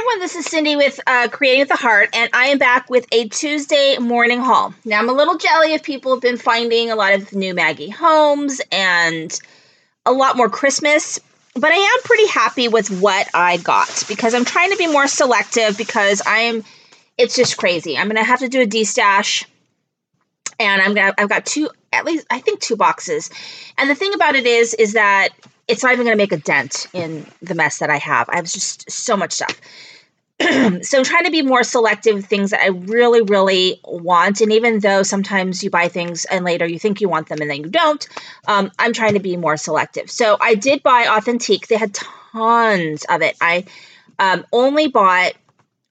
everyone, this is Cindy with Creating with the Heart, and I am back with a Tuesday morning haul. Now, I'm a little jelly if people have been finding a lot of new Maggie homes and a lot more Christmas, but I am pretty happy with what I got because I'm trying to be more selective because it's just crazy. I'm going to have to do a destash, and I've got at least I think two boxes. And the thing about it is that it's not even going to make a dent in the mess that I have. I have just so much stuff. So I'm trying to be more selective with things that I really, really want. And even though sometimes you buy things and later you think you want them and then you don't, I'm trying to be more selective. So I did buy Authentique. They had tons of it. I only bought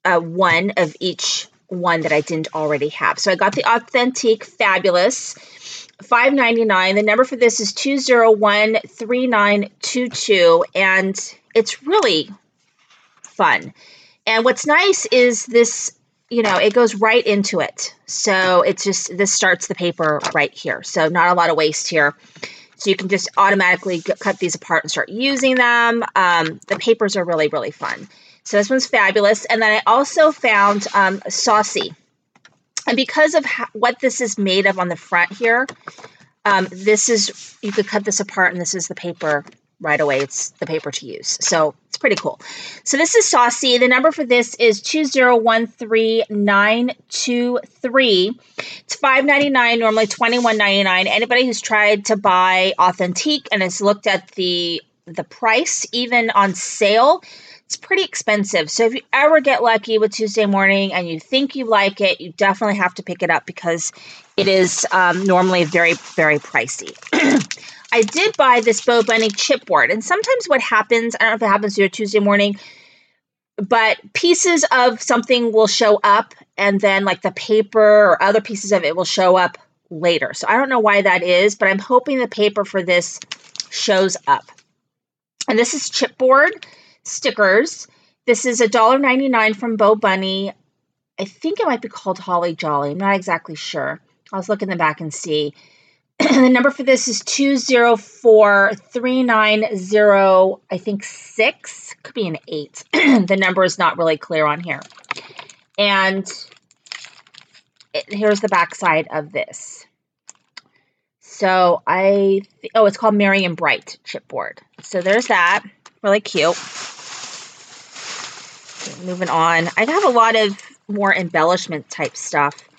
one of each one that I didn't already have. So I got the Authentique Fabulous. $5.99. The number for this is 2013922, and it's really fun. And what's nice is this, it goes right into it. So this starts the paper right here. So not a lot of waste here. So you can just automatically cut these apart and start using them. The papers are really, really fun. So this one's fabulous. And then I also found Saucy. And because of what this is made of on the front here, you could cut this apart and this is the paper right away. It's the paper to use. So it's pretty cool. So this is Saucy. The number for this is 2013923. It's $5.99, normally $21.99. Anybody who's tried to buy Authentique and has looked at the price, even on sale, it's pretty expensive. So if you ever get lucky with Tuesday morning and you think you like it, you definitely have to pick it up because it is normally very, very pricey. I did buy this Bo Bunny chipboard. And sometimes what happens, I don't know if it happens to you Tuesday morning, but pieces of something will show up and then like the paper or other pieces of it will show up later. So I don't know why that is, but I'm hoping the paper for this shows up. And this is chipboard stickers. This is $1.99 from Bo Bunny. I think it might be called Holly Jolly. I'm not exactly sure. I'll look in the back and see. The number for this is 2043906. I think 6. Could be an 8. The number is not really clear on here. And here's the back side of this. So it's called Merry and Bright chipboard. So there's that. Really cute. Moving on. I have a lot of more embellishment type stuff.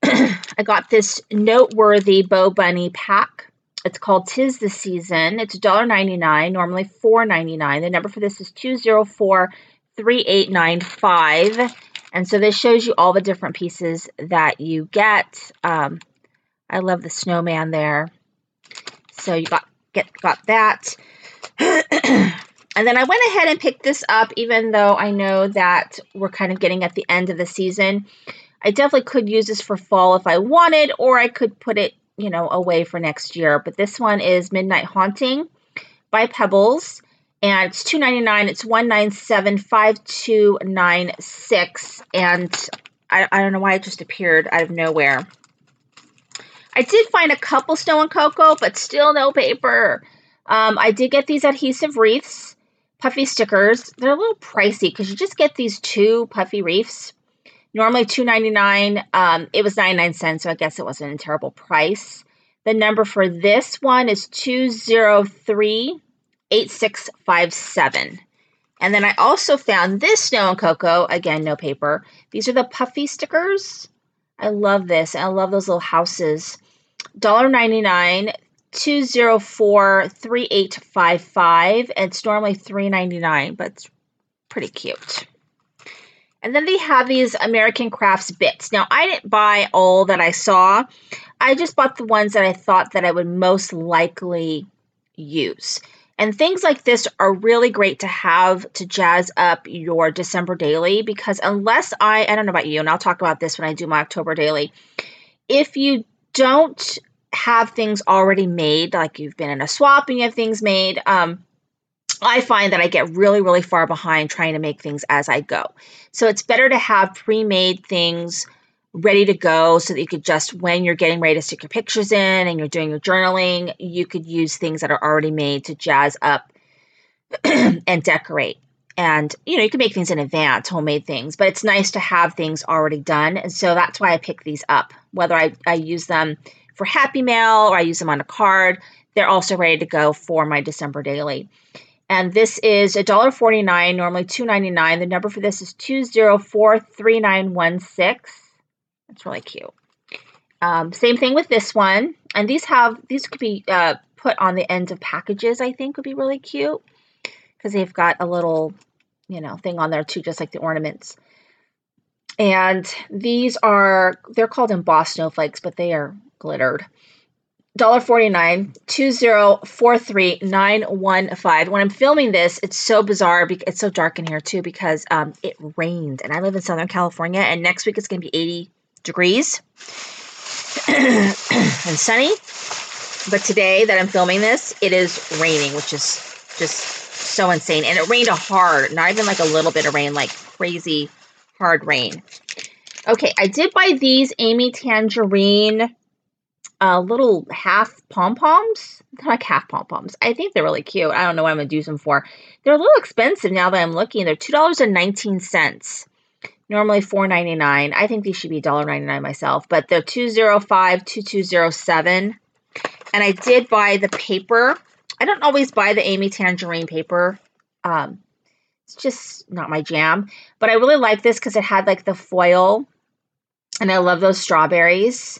I got this Noteworthy Bo Bunny pack. It's called 'Tis the Season. It's $1.99, normally $4.99. The number for this is 2043895. And so this shows you all the different pieces that you get. I love the snowman there. So you got that. And then I went ahead and picked this up, even though I know that we're kind of getting at the end of the season. I definitely could use this for fall if I wanted, or I could put it, away for next year. But this one is Midnight Haunting by Pebbles, and it's $2.99. It's $1975296, and I don't know why it just appeared out of nowhere. I did find a couple Snow and Cocoa, but still no paper. I did get these adhesive wreaths. Puffy stickers. They're a little pricey because you just get these 2 puffy wreaths. Normally $2.99. It was 99 cents, so I guess it wasn't a terrible price. The number for this one is 2038657. And then I also found this Snow and Cocoa. Again, no paper. These are the puffy stickers. I love this. And I love those little houses. $1.99. 2043855. It's normally $3.99, but it's pretty cute. And then they have these American Crafts bits. Now, I didn't buy all that I saw. I just bought the ones that I thought that I would most likely use. And things like this are really great to have to jazz up your December daily, because unless I don't know about you, and I'll talk about this when I do my October daily, if you don't have things already made, like you've been in a swap and you have things made, I find that I get really, really far behind trying to make things as I go. So it's better to have pre-made things ready to go so that you could just, when you're getting ready to stick your pictures in and you're doing your journaling, you could use things that are already made to jazz up and decorate. And, you know, you can make things in advance, homemade things, but it's nice to have things already done. And so that's why I pick these up, whether I use them for Happy Mail or I use them on a card. They're also ready to go for my December daily. And this is $1.49, normally $2.99. The number for this is 2043916. That's really cute. Same thing with this one. And these could be put on the ends of packages, I think would be really cute. Because they've got a little, you know, thing on there too, just like the ornaments. And these they're called embossed snowflakes, but they are glittered. $1.49, 2043915. When I'm filming this, it's so bizarre. It's so dark in here too because it rained. And I live in Southern California, and next week it's going to be 80 degrees and sunny. But today that I'm filming this, it is raining, which is just so insane. And it rained hard, not even like a little bit of rain, like crazy hard rain. Okay, I did buy these Amy Tangerine little half pom-poms. They're like half pom-poms. I think they're really cute. I don't know what I'm going to use them for. They're a little expensive now that I'm looking. They're $2.19. Normally $4.99. I think these should be $1.99 myself, but they're $2052207. And I did buy the paper. I don't always buy the Amy Tangerine paper. It's just not my jam. But I really like this because it had like the foil. And I love those strawberries.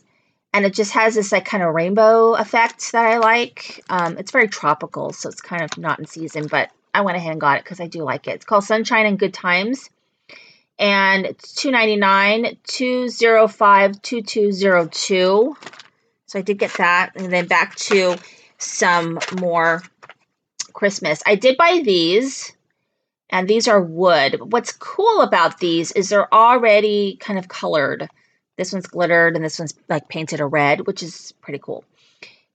And it just has this like kind of rainbow effect that I like. It's very tropical, so it's kind of not in season. But I went ahead and got it because I do like it. It's called Sunshine and Good Times. And it's $2.99, 2052202. So I did get that. And then back to some more Christmas. I did buy these, and these are wood. But what's cool about these is they're already kind of colored. This one's glittered, and this one's like painted a red, which is pretty cool.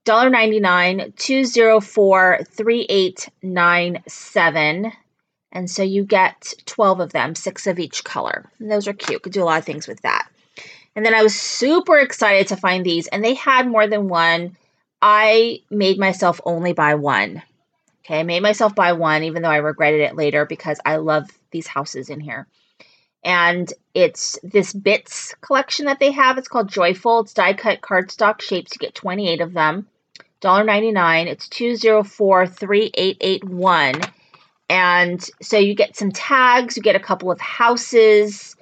$1.99, 2043897. And so you get 12 of them, 6 of each color. And those are cute. Could do a lot of things with that. And then I was super excited to find these, and they had more than one. I made myself only buy one. Okay, I made myself buy one, even though I regretted it later because I love these houses in here. And it's this Bits collection that they have. It's called Joyful. It's die-cut cardstock shapes. You get 28 of them. $1.99. It's 2043881. And so you get some tags. You get a couple of houses,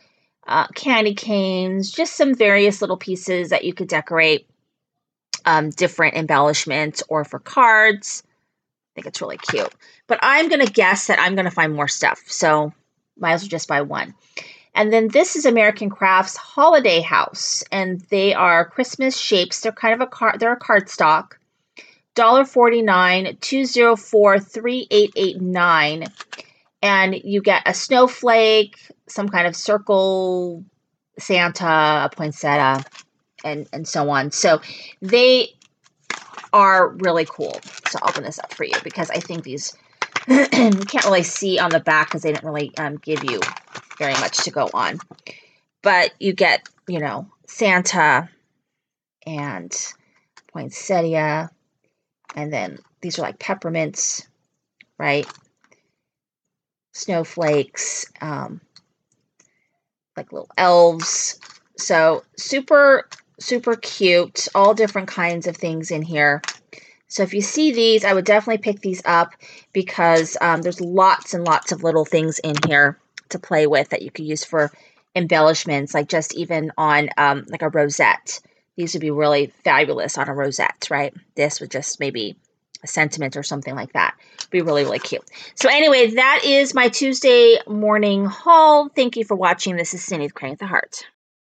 candy canes, just some various little pieces that you could decorate, different embellishments or for cards. I think it's really cute. But I'm going to guess that I'm going to find more stuff. So might as well just buy one. And then this is American Crafts Holiday House. And they are Christmas shapes. They're kind of they're a cardstock. $1.49, 2043889. And you get a snowflake, some kind of circle, Santa, a poinsettia, and so on. So they are really cool. So I'll open this up for you because I think these, you can't really see on the back because they didn't really give you very much to go on. But you get, you know, Santa and poinsettia. And then these are like peppermints, right? Snowflakes, like little elves. So super, super cute. All different kinds of things in here. So if you see these, I would definitely pick these up because there's lots and lots of little things in here to play with that you could use for embellishments, like just even on like a rosette. These would be really fabulous on a rosette, right? This would just maybe a sentiment or something like that. Be really, really cute. So anyway, that is my Tuesday morning haul. Thank you for watching. This is Cindy with Cricut Heart.